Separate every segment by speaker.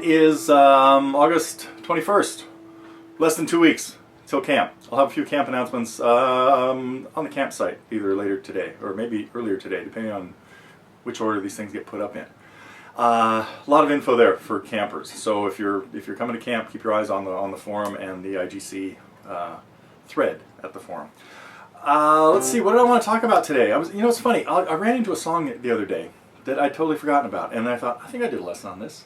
Speaker 1: is August 21st. Less than 2 weeks till camp. I'll have a few camp announcements on the campsite, either later today or maybe earlier today, depending on which order these things get put up in. A lot of info there for campers. So if you're coming to camp, keep your eyes on the forum and the IGC thread at the forum. Let's see, what did I want to talk about today? It's funny. I ran into a song the other day that I'd totally forgotten about, and I thought, I think I did a lesson on this.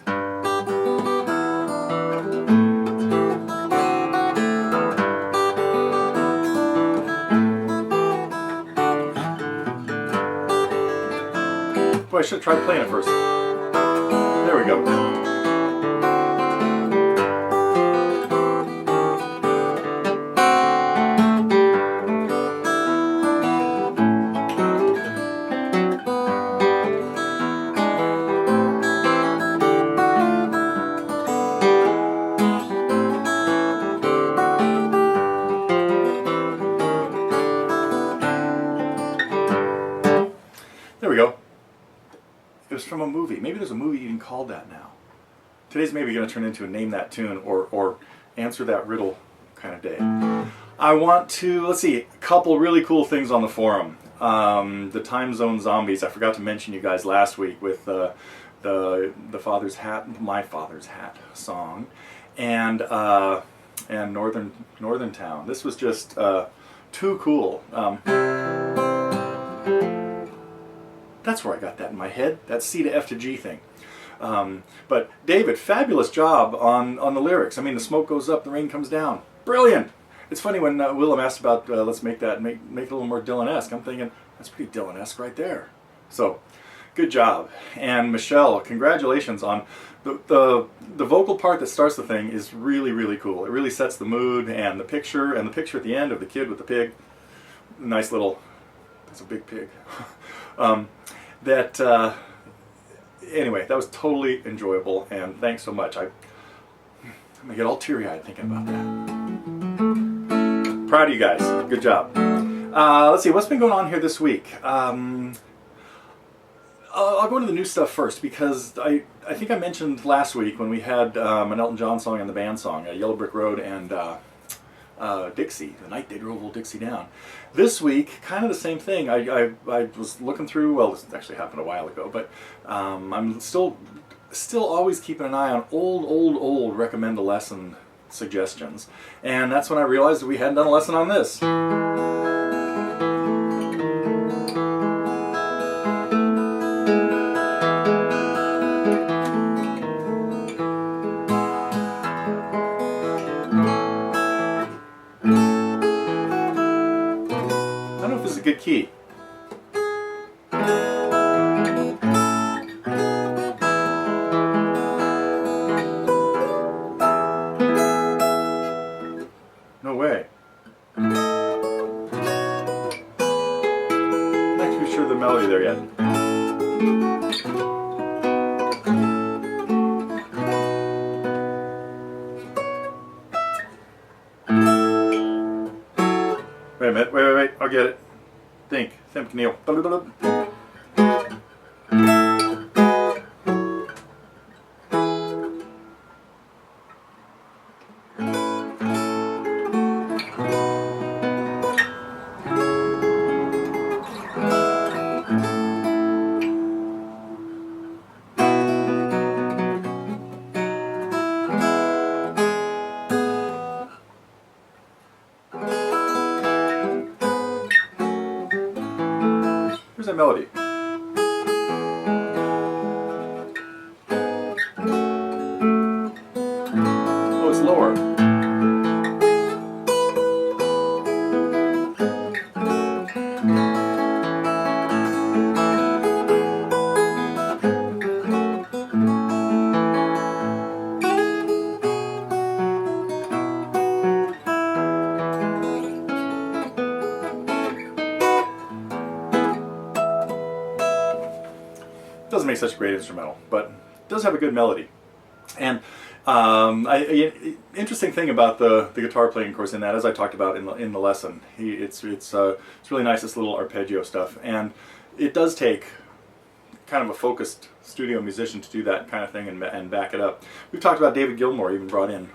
Speaker 1: Boy, I should have tried playing it first. There we go. There we go. It was from a movie. Maybe there's a movie even called that now. Today's maybe going to turn into a name that tune or answer that riddle kind of day. I want to, let's see, a couple really cool things on the forum. The Time Zone Zombies. I forgot to mention you guys last week with the Father's Hat, My Father's Hat song, and Northern Town. This was just too cool. That's where I got that in my head, that C to F to G thing. But David, fabulous job on the lyrics. I mean, the smoke goes up, the rain comes down. Brilliant! It's funny when Willem asked about, let's make it a little more Dylan-esque. I'm thinking, that's pretty Dylan-esque right there. So, good job. And Michele, congratulations on the vocal part that starts the thing is really, really cool. It really sets the mood, and the picture at the end of the kid with the pig. Nice little, that's a big pig. Anyway, that was totally enjoyable, and thanks so much. I'm gonna get all teary-eyed thinking about that. Proud of you guys. Good job. Let's see, what's been going on here this week? I'll go into the new stuff first, because I think I mentioned last week when we had an Elton John song and the band song, Yellow Brick Road and Dixie, The Night They Drove Old Dixie Down. This week, kind of the same thing. I was looking through, well, this actually happened a while ago, but I'm still always keeping an eye on old recommend a lesson suggestions. And that's when I realized that we hadn't done a lesson on this. Good key. No way. I'm not too sure the melody there yet. Wait a minute, wait, I'll get it. Think, Neil. Here's that melody. Oh, it's lower. Doesn't make such a great instrumental, but it does have a good melody. And interesting thing about the guitar playing, of course, in that, as I talked about in the lesson, it's really nice, this little arpeggio stuff, and it does take kind of a focused studio musician to do that kind of thing and back it up. We've talked about David Gilmour even brought in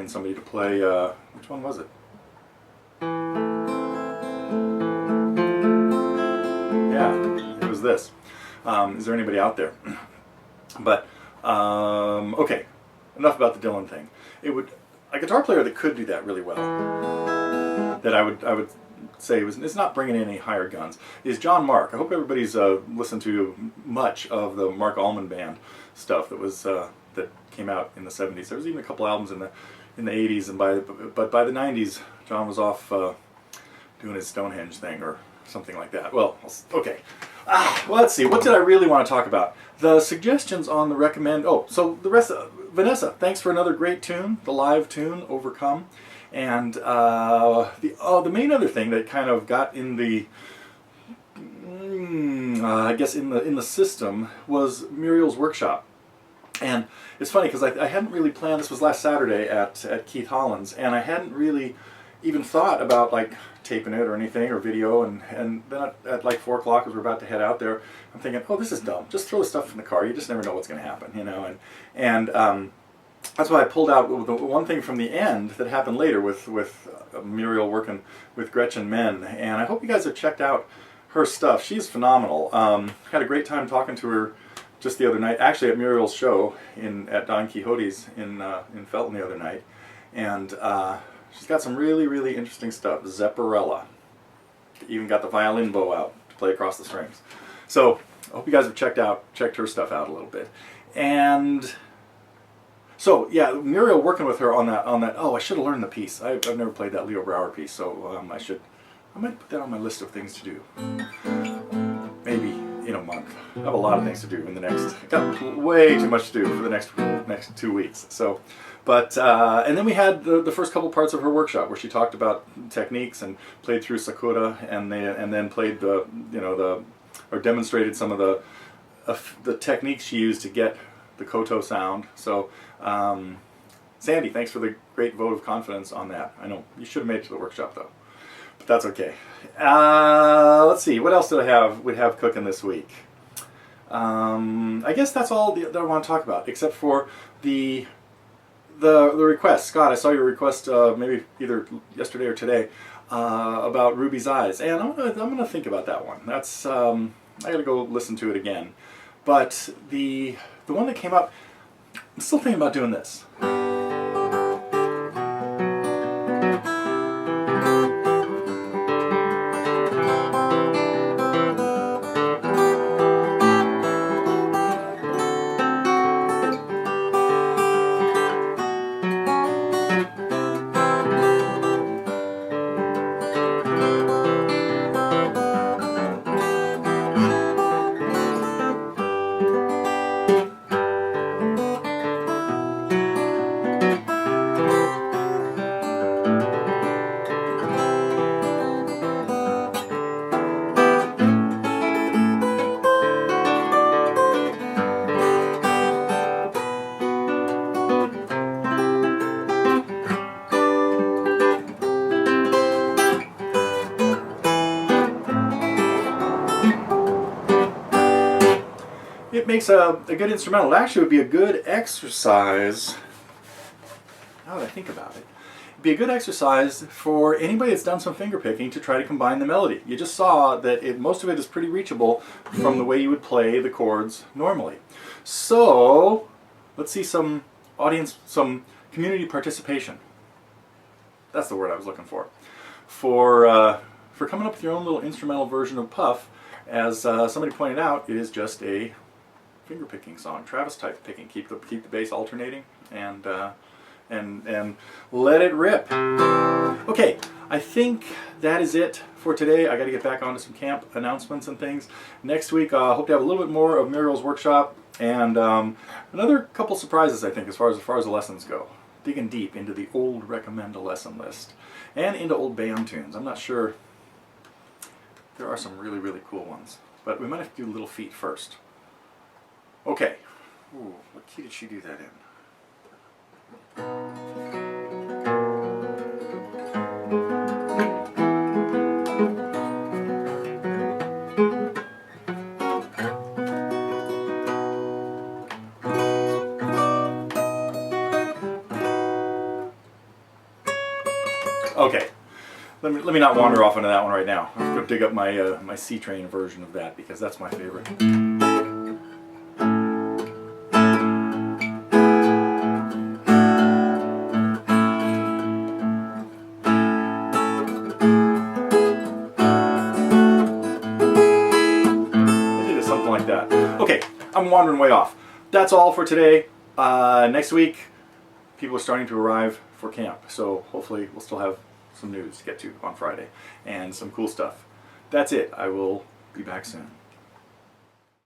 Speaker 1: somebody to play. Which one was it? Yeah, it was this. Is there anybody out there? But okay, enough about the Dylan thing. It would a guitar player that could do that really well. That I would say is not bringing in any higher guns. Is John Mark. I hope everybody's listened to much of the Mark Allman Band stuff that was that came out in the '70s. There was even a couple albums in the '80s, and but by the '90s, John was off doing his Stonehenge thing or something like that. Well, okay. Well, let's see. What did I really want to talk about? The suggestions on the recommend. Oh, so the rest. Vanessa, thanks for another great tune. The live tune, Overcome. And the main other thing that kind of got in the, I guess in the system was Muriel's workshop. And it's funny because I hadn't really planned. This was last Saturday at Keith Holland's, and I hadn't really even thought about like taping it or anything or video. And then at like 4 o'clock as we're about to head out there, I'm thinking, oh, this is dumb. Just throw the stuff in the car. You just never know what's going to happen, you know. And that's why I pulled out the one thing from the end that happened later with Muriel working with Gretchen Menn, and I hope you guys have checked out her stuff. She's phenomenal. Had a great time talking to her just the other night, actually at Muriel's show at Don Quixote's in Felton the other night, and she's got some really, really interesting stuff. Zepparella. Even got the violin bow out to play across the strings. So I hope you guys have checked her stuff out a little bit. And so yeah, Muriel working with her on that. Oh, I should have learned the piece. I've never played that Leo Brouwer piece, so I might put that on my list of things to do. Maybe in a month. I have a lot of things to do in the next. Got way too much to do for the next 2 weeks. So, but and then we had the first couple parts of her workshop where she talked about techniques and played through Sakura and then played or demonstrated some of the techniques she used to get the koto sound. So Sandy, thanks for the great vote of confidence on that. I know you should have made it to the workshop though, but that's okay. Let's see, what else we'd have cooking this week. I guess that's all that I want to talk about, except for the request. Scott, I saw your request maybe either yesterday or today about Ruby's Eyes, and I'm gonna think about that one. That's I gotta go listen to it again. But the one that came up, I'm still thinking about doing this. It makes a good instrumental. It actually would be a good exercise, now that I think about it, it'd be a good exercise for anybody that's done some finger picking to try to combine the melody. You just saw that most of it is pretty reachable from the way you would play the chords normally. So let's see some community participation. That's the word I was looking for. For coming up with your own little instrumental version of Puff. As somebody pointed out, it is just a finger picking song, Travis type picking. Keep the bass alternating and let it rip. Okay, I think that is it for today. I got to get back onto some camp announcements and things. Next week, I hope to have a little bit more of Muriel's workshop and another couple surprises. I think as far as the lessons go, digging deep into the old recommend a lesson list and into old band tunes. I'm not sure. There are some really, really cool ones, but we might have to do Little Feat first. Okay. Ooh, what key did she do that in? let me not wander off into that one right now. Let's go dig up my my C train version of that because that's my favorite. Something like that. Okay, I'm wandering way off. That's all for today. Next week, people are starting to arrive for camp, so hopefully we'll still have some news to get to on Friday and some cool stuff. That's it. I will be back soon.